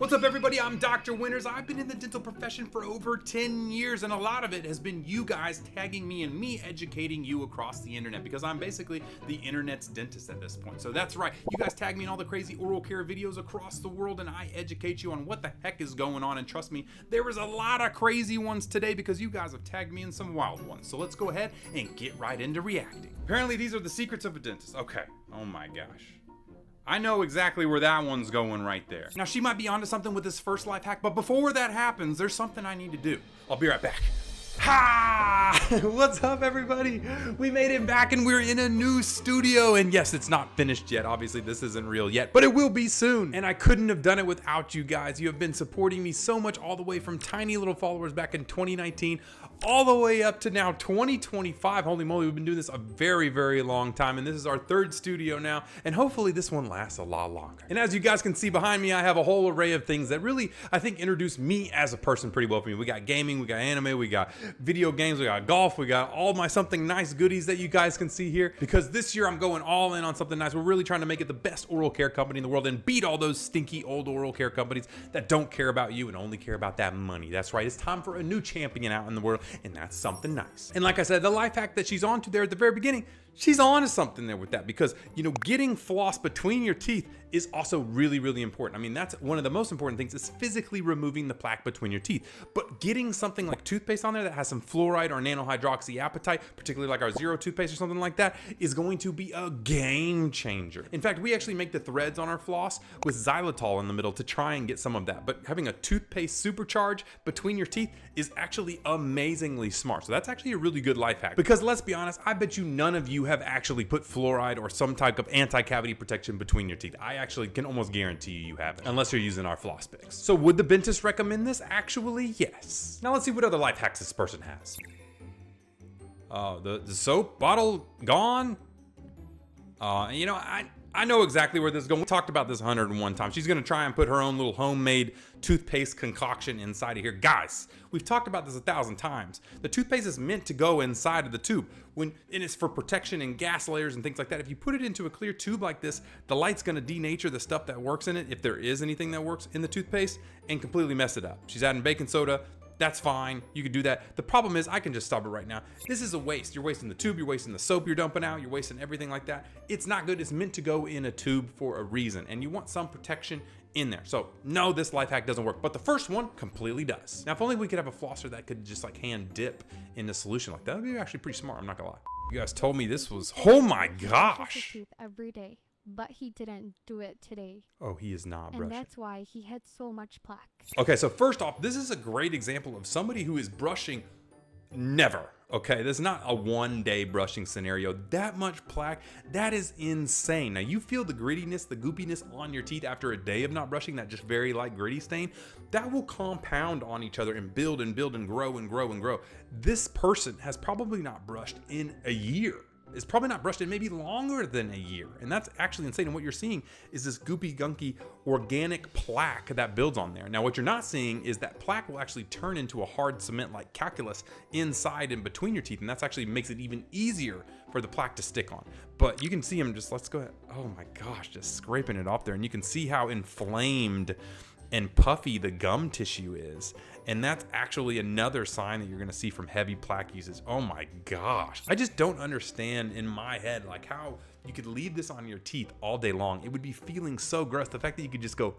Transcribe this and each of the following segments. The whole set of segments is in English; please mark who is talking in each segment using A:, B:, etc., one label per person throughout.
A: What's up everybody, I'm Dr. Winters. I've been in the dental profession for over 10 years and a lot of it has been you guys tagging me and me educating you across the internet because I'm basically the internet's dentist at this point. So that's right, you guys tag me in all the crazy oral care videos across the world and I educate you on what the heck is going on, and trust me, there was a lot of crazy ones today because you guys have tagged me in some wild ones. So let's go ahead and get right into reacting. Apparently these are the secrets of a dentist. Okay, oh my gosh. I know exactly where that one's going right there. Now she might be onto something with this first life hack, but before that happens, there's something I need to do. I'll be right back. Ha! What's up everybody? We made it back and we're in a new studio, and yes, it's not finished yet. Obviously this isn't real yet, but it will be soon. And I couldn't have done it without you guys. You have been supporting me so much, all the way from tiny little followers back in 2019 all the way up to now 2025. Holy moly, we've been doing this a very, very long time, and this is our third studio now, and hopefully this one lasts a lot longer. And as you guys can see behind me, I have a whole array of things that really, I think, introduce me as a person pretty well for me. We got gaming, we got anime, we got video games, we got golf, we got all my something nice goodies that you guys can see here, because this year I'm going all in on something nice. We're really trying to make it the best oral care company in the world and beat all those stinky old oral care companies that don't care about you and only care about that money. That's right, it's time for a new champion out in the world, and that's something nice. And like I said, the life hack that she's onto there at the very beginning, she's on to something there with that, because you know, getting floss between your teeth is also really, really important. I mean, that's one of the most important things, is physically removing the plaque between your teeth. But getting something like toothpaste on there that has some fluoride or nanohydroxyapatite, particularly like our zero toothpaste or something like that, is going to be a game changer. In fact, we actually make the threads on our floss with xylitol in the middle to try and get some of that. But having a toothpaste supercharge between your teeth is actually amazingly smart. So that's actually a really good life hack, because let's be honest, I bet you none of you have actually put fluoride or some type of anti-cavity protection between your teeth. I actually can almost guarantee you haven't, unless you're using our floss picks. So would the Bentist recommend this? Actually, yes. Now let's see what other life hacks this person has. The soap bottle gone. You know, I know exactly where this is going. We talked about this 101 times. She's gonna try and put her own little homemade toothpaste concoction inside of here. Guys, we've talked about this 1,000 times. The toothpaste is meant to go inside of the tube, and it's for protection and gas layers and things like that. If you put it into a clear tube like this, the light's gonna denature the stuff that works in it, if there is anything that works in the toothpaste, and completely mess it up. She's adding baking soda. That's fine, you can do that. The problem is, I can just stop it right now. This is a waste. You're wasting the tube, you're wasting the soap you're dumping out, you're wasting everything like that. It's not good. It's meant to go in a tube for a reason, and you want some protection in there. So no, this life hack doesn't work, but the first one completely does. Now, if only we could have a flosser that could just like hand dip in the solution like that. That'd be actually pretty smart, I'm not gonna lie. You guys told me this was, oh my gosh.
B: Every day, but he didn't do it today.
A: Oh, he is not brushing.
B: And that's why he had so much plaque.
A: Okay, so first off, this is a great example of somebody who is brushing never. Okay, this is not a one-day brushing scenario. That much plaque, that is insane. Now you feel the grittiness, the goopiness on your teeth after a day of not brushing, that just very light gritty stain, that will compound on each other and build and build and grow and grow and grow. This person has probably not brushed in a year. It's probably not brushed in maybe longer than a year. And that's actually insane. And what you're seeing is this goopy, gunky, organic plaque that builds on there. Now, what you're not seeing is that plaque will actually turn into a hard cement like calculus inside and between your teeth. And that's actually makes it even easier for the plaque to stick on. But you can see him just, let's go ahead. Oh my gosh, just scraping it off there. And you can see how inflamed and puffy the gum tissue is. And that's actually another sign that you're gonna see from heavy plaque uses. Oh my gosh. I just don't understand in my head, like how you could leave this on your teeth all day long. It would be feeling so gross. The fact that you could just go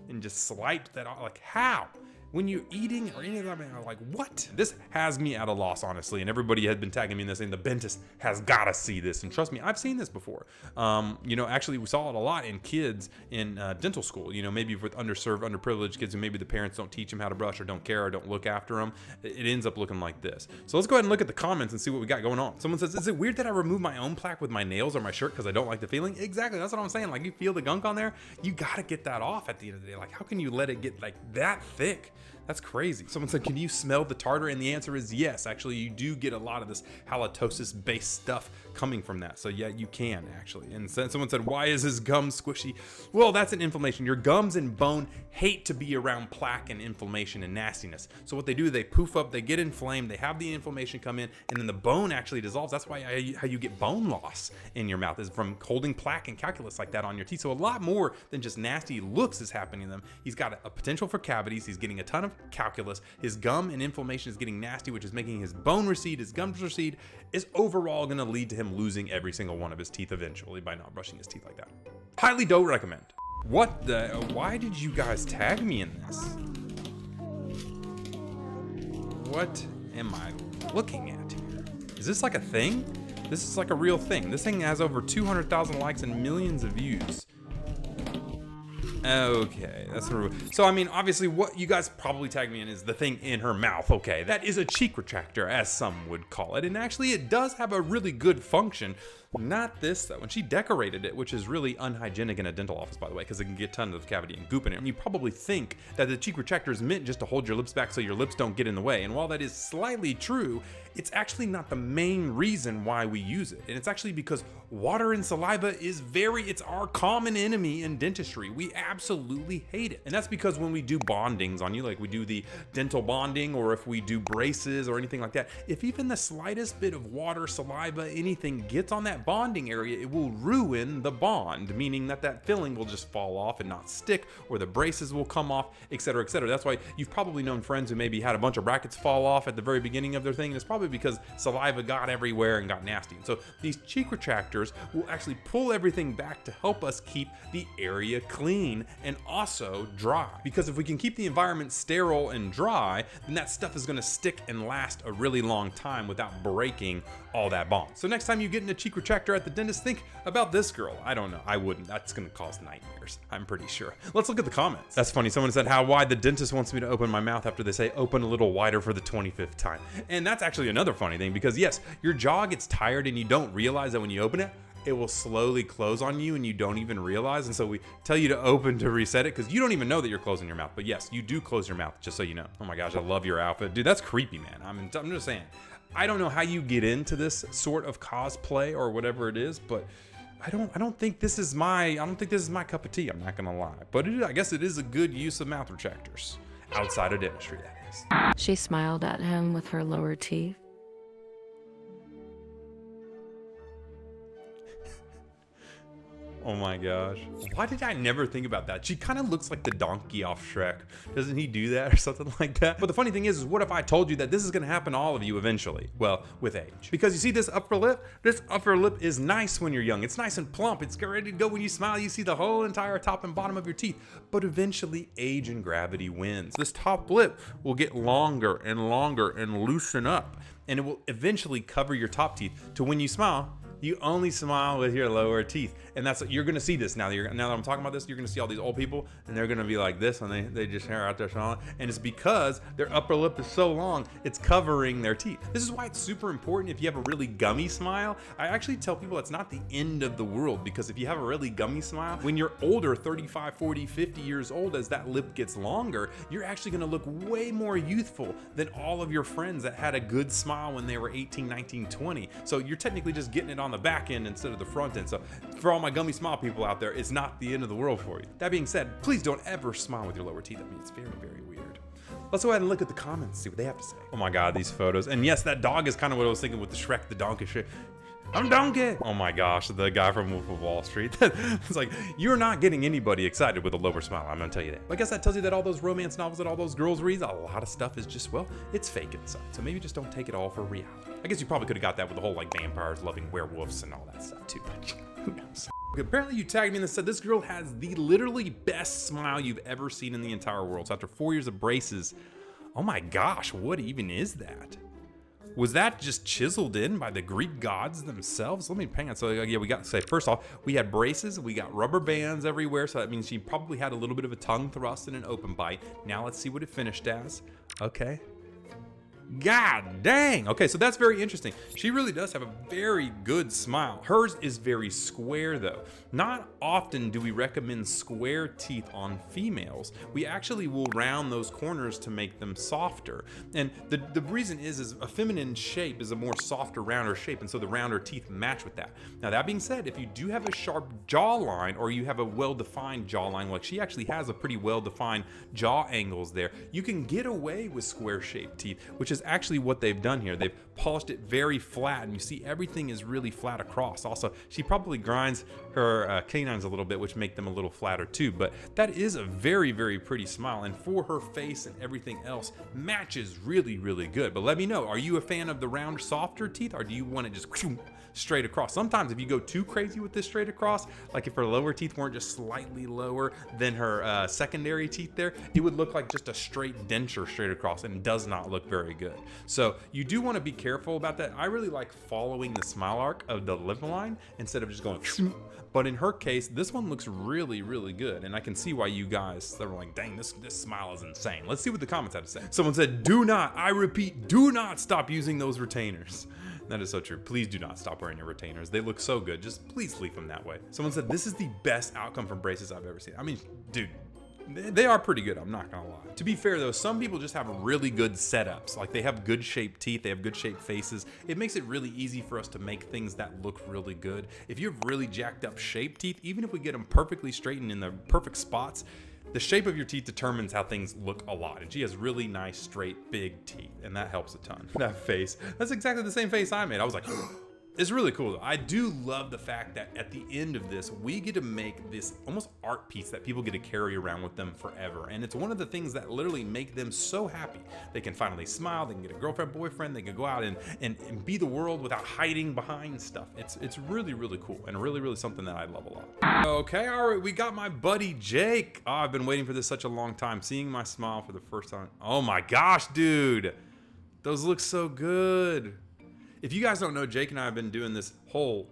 A: and just swipe that off, like how? When you're eating or any of that, I'm like, what? This has me at a loss, honestly. And everybody had been tagging me in this saying the Bentist has gotta see this. And trust me, I've seen this before. You know, actually we saw it a lot in kids in dental school, you know, maybe with underserved, underprivileged kids who maybe the parents don't teach them how to brush or don't care or don't look after them. It ends up looking like this. So let's go ahead and look at the comments and see what we got going on. Someone says, is it weird that I remove my own plaque with my nails or my shirt because I don't like the feeling? Exactly, that's what I'm saying. Like, you feel the gunk on there, you gotta get that off at the end of the day. Like, how can you let it get like that thick? That's crazy. Someone said, can you smell the tartar? And the answer is yes. Actually, you do get a lot of this halitosis-based stuff coming from that. So yeah, you can actually. And someone said, why is his gum squishy? Well, that's an inflammation. Your gums and bone hate to be around plaque and inflammation and nastiness. So what they do, they poof up, they get inflamed, they have the inflammation come in, and then the bone actually dissolves. That's why how you get bone loss in your mouth is from holding plaque and calculus like that on your teeth. So a lot more than just nasty looks is happening to them. He's got a potential for cavities. He's getting a ton of calculus. His gum and inflammation is getting nasty, which is making his bone recede, his gums recede, is overall going to lead to him losing every single one of his teeth eventually by not brushing his teeth like that. Highly don't recommend. What the? Why did you guys tag me in this? What am I looking at here? Is this like a thing? This is like a real thing. This thing has over 200,000 likes and millions of views. Okay, that's so. I mean, obviously, what you guys probably tagged me in is the thing in her mouth. Okay, that is a cheek retractor, as some would call it, and actually, it does have a really good function. Not this though, and she decorated it, which is really unhygienic in a dental office, by the way, because it can get tons of cavity and goop in it. And you probably think that the cheek retractor is meant just to hold your lips back so your lips don't get in the way. And while that is slightly true, it's actually not the main reason why we use it. And it's actually because water and saliva is it's our common enemy in dentistry. We absolutely hate it. And that's because when we do bondings on you, like we do the dental bonding, or if we do braces or anything like that, if even the slightest bit of water, saliva, anything gets on that bonding area, it will ruin the bond, meaning that filling will just fall off and not stick, or the braces will come off, etc., etc. That's why you've probably known friends who maybe had a bunch of brackets fall off at the very beginning of their thing, and it's probably because saliva got everywhere and got nasty. And so these cheek retractors will actually pull everything back to help us keep the area clean and also dry. Because if we can keep the environment sterile and dry, then that stuff is going to stick and last a really long time without breaking all that bond. So next time you get in a cheek retractor at the dentist, think about this girl. I don't know. I wouldn't. That's going to cause nightmares, I'm pretty sure. Let's look at the comments. That's funny. Someone said how wide the dentist wants me to open my mouth after they say open a little wider for the 25th time. And that's actually another funny thing, because yes, your jaw gets tired and you don't realize that when you open it, it will slowly close on you and you don't even realize. And so we tell you to open to reset it because you don't even know that you're closing your mouth. But yes, you do close your mouth, just so you know. Oh my gosh, I love your outfit. Dude, that's creepy, man. I'm just saying. I don't know how you get into this sort of cosplay or whatever it is, but I don't think this is my cup of tea. I'm not gonna lie, but I guess it is a good use of mouth retractors outside of dentistry, that is.
C: She smiled at him with her lower teeth.
A: Oh my gosh. Why did I never think about that? She kind of looks like the donkey off Shrek. Doesn't he do that or something like that? But the funny thing is what if I told you that this is gonna happen to all of you eventually? Well, with age. Because you see this upper lip? This upper lip is nice when you're young. It's nice and plump. It's ready to go when you smile. You see the whole entire top and bottom of your teeth. But eventually age and gravity wins. This top lip will get longer and longer and loosen up. And it will eventually cover your top teeth to when you smile, you only smile with your lower teeth. And that's, you're gonna see this now that I'm talking about this, you're gonna see all these old people and they're gonna be like this when they just hair out there smiling. And it's because their upper lip is so long, it's covering their teeth. This is why it's super important if you have a really gummy smile. I actually tell people it's not the end of the world, because if you have a really gummy smile, when you're older, 35, 40, 50 years old, as that lip gets longer, you're actually gonna look way more youthful than all of your friends that had a good smile when they were 18, 19, 20. So you're technically just getting it on the back end instead of the front end. So for all my gummy smile people out there, it's not the end of the world for you. That being said, please don't ever smile with your lower teeth. I mean, it's very, very weird. Let's go ahead and look at the comments, see what they have to say. Oh my God, these photos. And yes, that dog is kind of what I was thinking with the Shrek, the donkey shit. I'm donkey. Oh my gosh, the guy from Wolf of Wall Street. It's like, you're not getting anybody excited with a lower smile, I'm gonna tell you that. I guess that tells you that all those romance novels that all those girls read, a lot of stuff is just, well, it's fake inside. So maybe just don't take it all for reality. I guess you probably could have got that with the whole like vampires loving werewolves and all that stuff too, but who knows? Apparently you tagged me and said this girl has the literally best smile you've ever seen in the entire world. So after 4 years of braces, oh my gosh, what even is that? Was that just chiseled in by the Greek gods themselves? Let me hang on. So yeah, we got to say, first off, we had braces, we got rubber bands everywhere. So that means she probably had a little bit of a tongue thrust and an open bite. Now let's see what it finished as. Okay. God dang. Okay, so that's very interesting. She really does have a very good smile. Hers is very square though. Not often do we recommend square teeth on females. We actually will round those corners to make them softer. And the reason is a feminine shape is a more softer, rounder shape, and so the rounder teeth match with that. Now that being said, if you do have a sharp jawline or you have a well-defined jawline, like she actually has a pretty well-defined jaw angles there, you can get away with square shaped teeth, which is actually what they've done here. They've polished it very flat, and you see everything is really flat across. Also, she probably grinds her canines a little bit, which make them a little flatter too, but that is a very, very pretty smile, and for her face and everything else, matches really, really good. But let me know, are you a fan of the rounder, softer teeth, or do you want it just straight across? Sometimes if you go too crazy with this straight across, like if her lower teeth weren't just slightly lower than her secondary teeth there, it would look like just a straight denture straight across, and does not look very good. So you do want to be careful about that. I really like following the smile arc of the lip line instead of just going but in her case, this one looks really, really good, and I can see why you guys are like, dang, this smile is insane. Let's see what the comments had to say. Someone said, do not, I repeat, do not stop using those retainers. That is so true. Please do not stop wearing your retainers. They look so good. Just please leave them that way. Someone said, this is the best outcome from braces I've ever seen. I mean, dude, they are pretty good, I'm not gonna lie. To be fair though, some people just have really good setups. Like they have good shaped teeth, they have good shaped faces. It makes it really easy for us to make things that look really good. If you have really jacked up shaped teeth, even if we get them perfectly straightened in the perfect spots, the shape of your teeth determines how things look a lot. And she has really nice, straight, big teeth, and that helps a ton. That face, that's exactly the same face I made. I was like, it's really cool though. I do love the fact that at the end of this, we get to make this almost art piece that people get to carry around with them forever. And it's one of the things that literally make them so happy. They can finally smile, they can get a girlfriend, boyfriend, they can go out and be the world without hiding behind stuff. It's really, really cool, and really, really something that I love a lot. Okay, all right, we got my buddy Jake. Oh, I've been waiting for this such a long time, seeing my smile for the first time. Oh my gosh, dude. Those look so good. If you guys don't know, Jake and I have been doing this whole,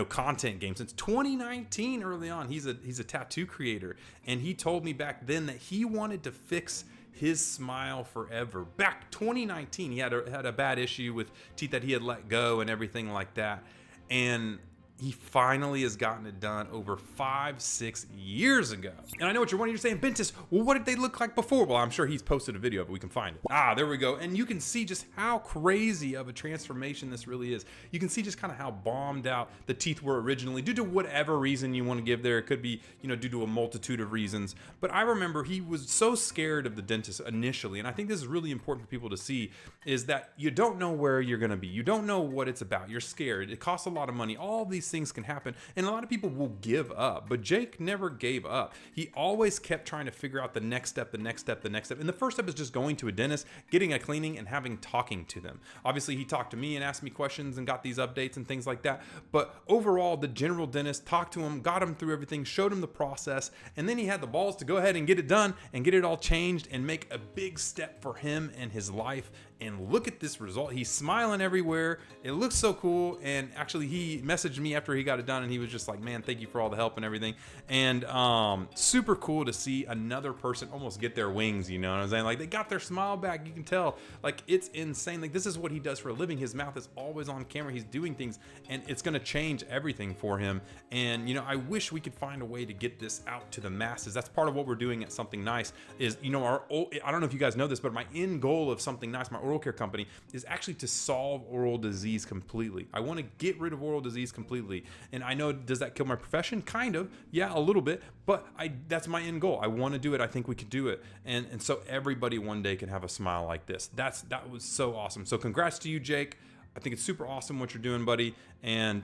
A: content game since 2019 early on. He's a tattoo creator, and he told me back then that he wanted to fix his smile forever. Back 2019, he had a bad issue with teeth that he had let go and everything like that. And he finally has gotten it done over 5-6 years ago. And I know what you're wondering. You're saying, Bentist, well, what did they look like before? Well, I'm sure he's posted a video of it. We can find it. There we go. And you can see just how crazy of a transformation this really is. You can see just kind of how bombed out the teeth were originally, due to whatever reason you want to give there. It could be, due to a multitude of reasons. But I remember he was so scared of the dentist initially. And I think this is really important for people to see, is that you don't know where you're going to be. You don't know what it's about. You're scared. It costs a lot of money. All these things can happen, and a lot of people will give up, but Jake never gave up. He always kept trying to figure out the next step, the next step, the next step. And the first step is just going to a dentist, getting a cleaning, and talking to them. Obviously, he talked to me and asked me questions and got these updates and things like that. But overall, the general dentist talked to him, got him through everything, showed him the process, and then he had the balls to go ahead and get it done and get it all changed and make a big step for him and his life. And look at this result. He's smiling everywhere. It looks so cool. And actually, he messaged me after he got it done, and he was just like, man, thank you for all the help and everything. And super cool to see another person almost get their wings, you know what I'm saying? Like, they got their smile back. You can tell, like, it's insane. Like, this is what he does for a living. His mouth is always on camera. He's doing things, and it's going to change everything for him. And, I wish we could find a way to get this out to the masses. That's part of what we're doing at Something Nice is, I don't know if you guys know this, but my end goal of Something Nice, my oral care company, is actually to solve oral disease completely. I want to get rid of oral disease completely. And I know, does that kill my profession? Kind of. Yeah, a little bit. But that's my end goal. I want to do it. I think we can do it. And so everybody one day can have a smile like this. That was so awesome. So congrats to you, Jake. I think it's super awesome what you're doing, buddy. And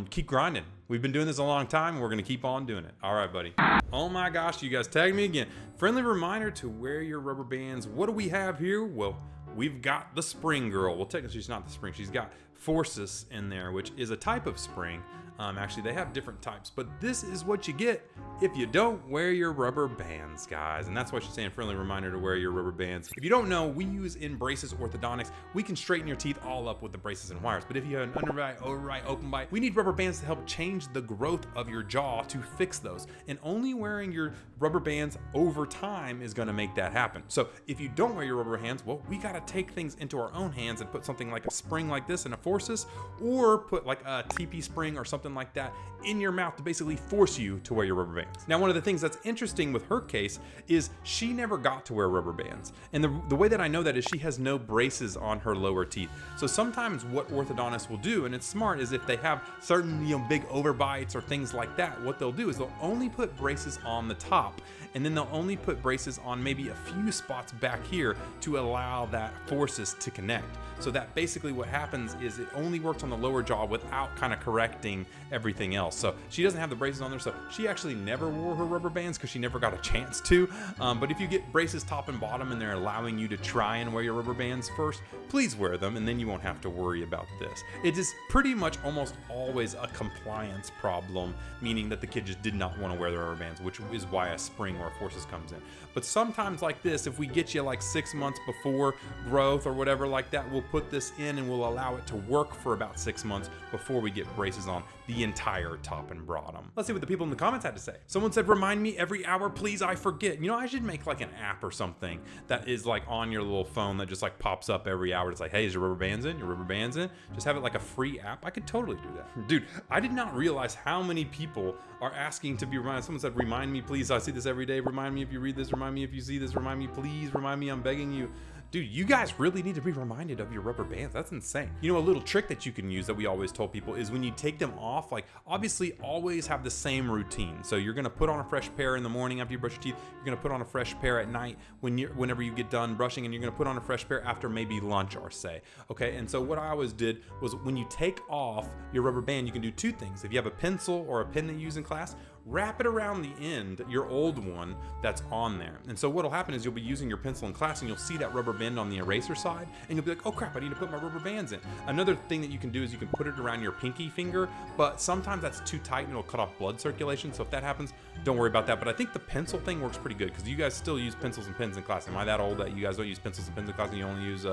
A: keep grinding. We've been doing this a long time, and we're going to keep on doing it. All right, buddy. Oh my gosh, you guys tagged me again. Friendly reminder to wear your rubber bands. What do we have here? Well, we've got the spring girl. Well, technically she's not the spring. She's got Forces in there, which is a type of spring. Actually, they have different types, but this is what you get if you don't wear your rubber bands, guys. And that's why she's saying friendly reminder to wear your rubber bands. If you don't know, we use in braces orthodontics. We can straighten your teeth all up with the braces and wires. But if you have an underbite, overbite, open bite, we need rubber bands to help change the growth of your jaw to fix those. And only wearing your rubber bands over time is going to make that happen. So if you don't wear your rubber hands, well, we got to take things into our own hands and put something like a spring like this and a forceps, or put like a TP spring or something like that in your mouth to basically force you to wear your rubber bands. Now, one of the things that's interesting with her case is she never got to wear rubber bands. And the way that I know that is she has no braces on her lower teeth. So sometimes what orthodontists will do, and it's smart, is if they have certain, big overbites or things like that, what they'll do is they'll only put braces on the top, and then they'll only put braces on maybe a few spots back here to allow that forceps to connect. So that basically what happens is it only works on the lower jaw without kind of correcting everything else. So she doesn't have the braces on there, so she actually never wore her rubber bands because she never got a chance to. But if you get braces top and bottom and they're allowing you to try and wear your rubber bands first, please wear them, and then you won't have to worry about this. It is pretty much almost always a compliance problem, meaning that the kid just did not want to wear the rubber bands, which is why a spring or a forceps comes in. But sometimes like this, if we get you like 6 months before growth or whatever like that, we'll put this in and we'll allow it to work for about 6 months before we get braces on the entire top and bottom. Let's see what the people in the comments had to say. Someone said, remind me every hour, please, I forget. I should make like an app or something that is like on your little phone that just like pops up every hour. It's like, hey, is your rubber bands in? Your rubber bands in? Just have it like a free app. I could totally do that. Dude, I did not realize how many people are asking to be reminded. Someone said, remind me, please, I see this every day. Remind me if you read this, remind me if you see this, remind me, please, remind me, I'm begging you. Dude, you guys really need to be reminded of your rubber bands. That's insane. A little trick that you can use that we always told people is when you take them off, like obviously always have the same routine. So you're gonna put on a fresh pair in the morning after you brush your teeth. You're gonna put on a fresh pair at night whenever you get done brushing, and you're gonna put on a fresh pair after maybe lunch or say, okay? And so what I always did was when you take off your rubber band, you can do two things. If you have a pencil or a pen that you use in class, wrap it around the end, your old one that's on there. And so what'll happen is you'll be using your pencil in class and you'll see that rubber band on the eraser side and you'll be like, oh crap, I need to put my rubber bands in. Another thing that you can do is you can put it around your pinky finger, but sometimes that's too tight and it'll cut off blood circulation. So if that happens, don't worry about that. But I think the pencil thing works pretty good because you guys still use pencils and pens in class. Am I that old that you guys don't use pencils and pens in class and you only use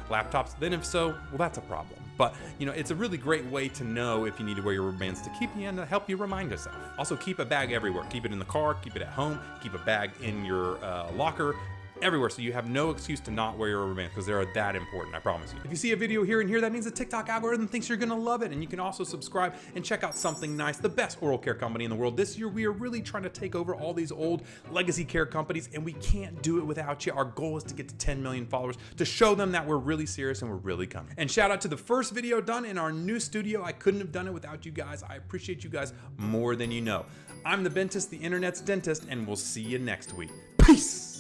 A: laptops? Then if so, well, that's a problem. But it's a really great way to know if you need to wear your rubber bands to keep you and to help you remind yourself. Also, keep a bag everywhere. Keep it in the car, keep it at home, keep a bag in your locker, everywhere, so you have no excuse to not wear your rubber bands because they're that important, I promise you. If you see a video here and here, that means the TikTok algorithm thinks you're gonna love it, and you can also subscribe and check out Something Nice, the best oral care company in the world. This year, we are really trying to take over all these old legacy care companies, and we can't do it without you. Our goal is to get to 10 million followers to show them that we're really serious and we're really coming. And shout out to the first video done in our new studio. I couldn't have done it without you guys. I appreciate you guys more than you know. I'm the Bentist, the internet's dentist, and we'll see you next week. Peace!